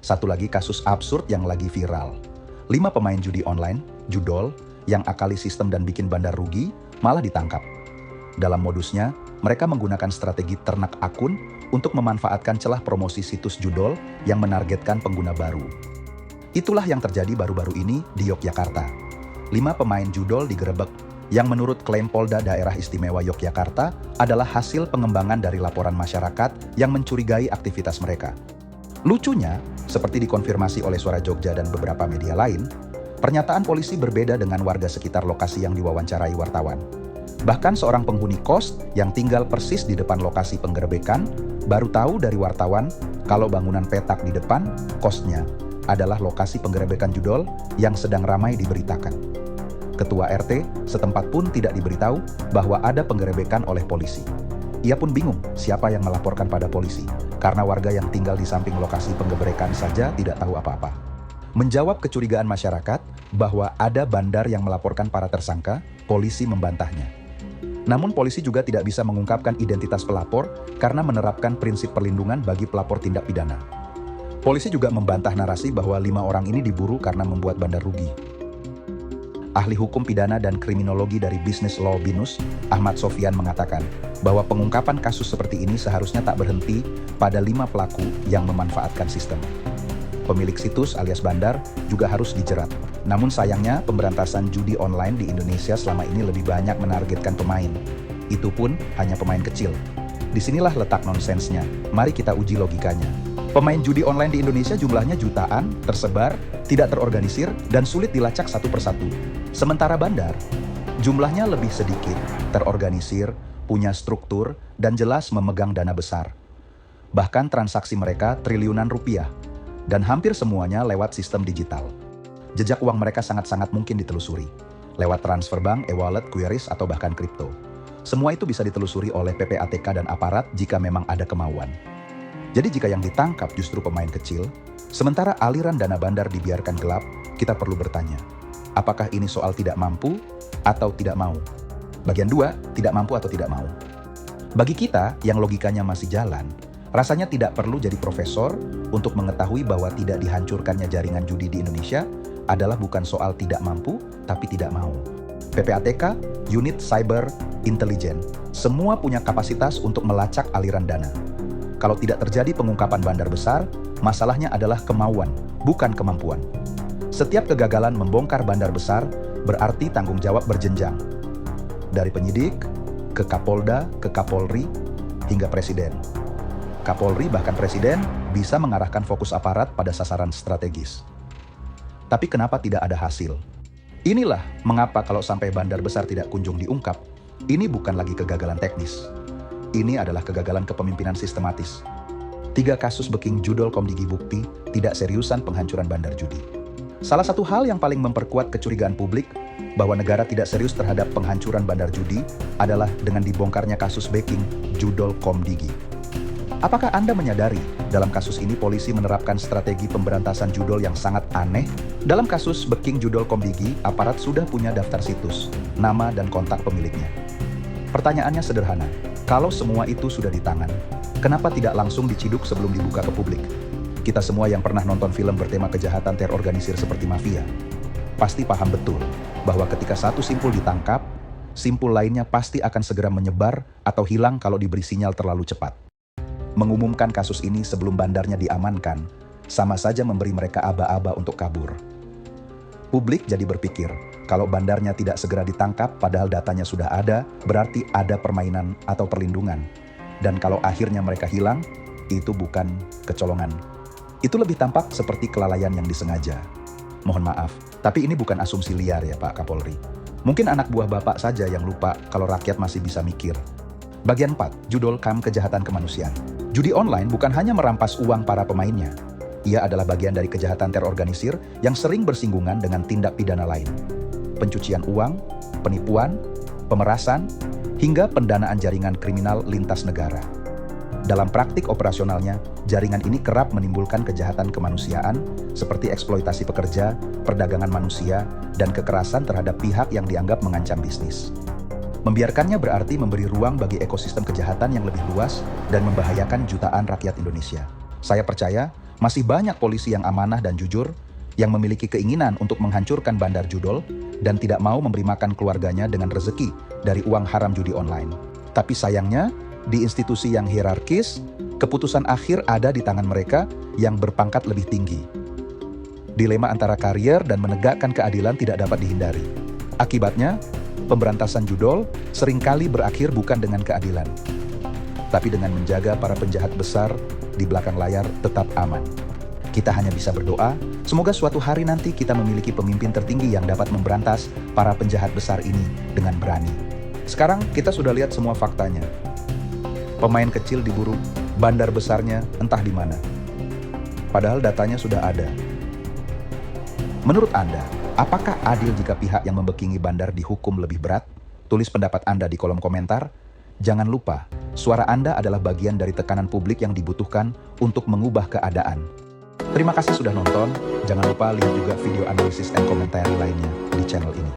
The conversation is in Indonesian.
Satu lagi kasus absurd yang lagi viral. 5 pemain judi online, judol, yang akali sistem dan bikin bandar rugi, malah ditangkap. Dalam modusnya, mereka menggunakan strategi ternak akun untuk memanfaatkan celah promosi situs judol yang menargetkan pengguna baru. Itulah yang terjadi baru-baru ini di Yogyakarta. 5 pemain judol digerebek yang menurut klaim Polda Daerah Istimewa Yogyakarta adalah hasil pengembangan dari laporan masyarakat yang mencurigai aktivitas mereka. Lucunya, seperti dikonfirmasi oleh Suara Jogja dan beberapa media lain, pernyataan polisi berbeda dengan warga sekitar lokasi yang diwawancarai wartawan. Bahkan seorang penghuni kos yang tinggal persis di depan lokasi penggerebekan baru tahu dari wartawan kalau bangunan petak di depan kosnya adalah lokasi penggerebekan judol yang sedang ramai diberitakan. Ketua RT setempat pun tidak diberitahu bahwa ada penggerebekan oleh polisi. Ia pun bingung siapa yang melaporkan pada polisi, karena warga yang tinggal di samping lokasi penggerebekan saja tidak tahu apa-apa. Menjawab kecurigaan masyarakat bahwa ada bandar yang melaporkan para tersangka, polisi membantahnya. Namun polisi juga tidak bisa mengungkapkan identitas pelapor karena menerapkan prinsip perlindungan bagi pelapor tindak pidana. Polisi juga membantah narasi bahwa 5 orang ini diburu karena membuat bandar rugi. Ahli hukum pidana dan kriminologi dari Business Law BINUS, Ahmad Sofyan mengatakan bahwa pengungkapan kasus seperti ini seharusnya tak berhenti pada 5 pelaku yang memanfaatkan sistem. Pemilik situs alias bandar juga harus dijerat. Namun sayangnya pemberantasan judi online di Indonesia selama ini lebih banyak menargetkan pemain. Itu pun hanya pemain kecil. Disinilah letak nonsensnya. Mari kita uji logikanya. Pemain judi online di Indonesia jumlahnya jutaan, tersebar, tidak terorganisir, dan sulit dilacak satu persatu. Sementara bandar, jumlahnya lebih sedikit, terorganisir, punya struktur, dan jelas memegang dana besar. Bahkan transaksi mereka triliunan rupiah, dan hampir semuanya lewat sistem digital. Jejak uang mereka sangat-sangat mungkin ditelusuri, lewat transfer bank, e-wallet, QRIS, atau bahkan kripto. Semua itu bisa ditelusuri oleh PPATK dan aparat jika memang ada kemauan. Jadi jika yang ditangkap justru pemain kecil, sementara aliran dana bandar dibiarkan gelap, kita perlu bertanya, apakah ini soal tidak mampu atau tidak mau? Bagian 2, tidak mampu atau tidak mau. Bagi kita yang logikanya masih jalan, rasanya tidak perlu jadi profesor untuk mengetahui bahwa tidak dihancurkannya jaringan judi di Indonesia adalah bukan soal tidak mampu, tapi tidak mau. PPATK, Unit Cyber Intelligence, semua punya kapasitas untuk melacak aliran dana. Kalau tidak terjadi pengungkapan bandar besar, masalahnya adalah kemauan, bukan kemampuan. Setiap kegagalan membongkar bandar besar berarti tanggung jawab berjenjang. Dari penyidik, ke Kapolda, ke Kapolri, hingga Presiden. Kapolri bahkan Presiden bisa mengarahkan fokus aparat pada sasaran strategis. Tapi kenapa tidak ada hasil? Inilah mengapa kalau sampai bandar besar tidak kunjung diungkap, ini bukan lagi kegagalan teknis. Ini adalah kegagalan kepemimpinan sistematis. 3 kasus booking judol Komdigi bukti tidak seriusan penghancuran bandar judi. Salah satu hal yang paling memperkuat kecurigaan publik bahwa negara tidak serius terhadap penghancuran bandar judi adalah dengan dibongkarnya kasus backing judol Komdigi. Apakah Anda menyadari dalam kasus ini polisi menerapkan strategi pemberantasan judol yang sangat aneh? Dalam kasus backing judol Komdigi, aparat sudah punya daftar situs, nama dan kontak pemiliknya. Pertanyaannya sederhana, kalau semua itu sudah di tangan, kenapa tidak langsung diciduk sebelum dibuka ke publik? Kita semua yang pernah nonton film bertema kejahatan terorganisir seperti mafia, pasti paham betul bahwa ketika satu simpul ditangkap, simpul lainnya pasti akan segera menyebar atau hilang kalau diberi sinyal terlalu cepat. Mengumumkan kasus ini sebelum bandarnya diamankan, sama saja memberi mereka aba-aba untuk kabur. Publik jadi berpikir, kalau bandarnya tidak segera ditangkap padahal datanya sudah ada, berarti ada permainan atau perlindungan. Dan kalau akhirnya mereka hilang, itu bukan kecolongan. Itu lebih tampak seperti kelalaian yang disengaja. Mohon maaf, tapi ini bukan asumsi liar ya Pak Kapolri. Mungkin anak buah Bapak saja yang lupa kalau rakyat masih bisa mikir. Bagian 4, judol KAM Kejahatan Kemanusiaan. Judi online bukan hanya merampas uang para pemainnya. Ia adalah bagian dari kejahatan terorganisir yang sering bersinggungan dengan tindak pidana lain. Pencucian uang, penipuan, pemerasan, hingga pendanaan jaringan kriminal lintas negara. Dalam praktik operasionalnya, jaringan ini kerap menimbulkan kejahatan kemanusiaan seperti eksploitasi pekerja, perdagangan manusia, dan kekerasan terhadap pihak yang dianggap mengancam bisnis. Membiarkannya berarti memberi ruang bagi ekosistem kejahatan yang lebih luas dan membahayakan jutaan rakyat Indonesia. Saya percaya Masih banyak polisi yang amanah dan jujur, yang memiliki keinginan untuk menghancurkan bandar judol dan tidak mau memberi makan keluarganya dengan rezeki dari uang haram judi online. Tapi sayangnya, di institusi yang hierarkis, keputusan akhir ada di tangan mereka yang berpangkat lebih tinggi. Dilema antara karier dan menegakkan keadilan tidak dapat dihindari. Akibatnya, pemberantasan judol seringkali berakhir bukan dengan keadilan, tapi dengan menjaga para penjahat besar di belakang layar tetap aman. Kita hanya bisa berdoa, semoga suatu hari nanti kita memiliki pemimpin tertinggi yang dapat memberantas para penjahat besar ini dengan berani. Sekarang kita sudah lihat semua faktanya. Pemain kecil diburu, bandar besarnya entah di mana. Padahal datanya sudah ada. Menurut Anda, apakah adil jika pihak yang membekingi bandar dihukum lebih berat? Tulis pendapat Anda di kolom komentar. Jangan lupa, suara Anda adalah bagian dari tekanan publik yang dibutuhkan untuk mengubah keadaan. Terima kasih sudah nonton. Jangan lupa lihat juga video analisis dan komentari lainnya di channel ini.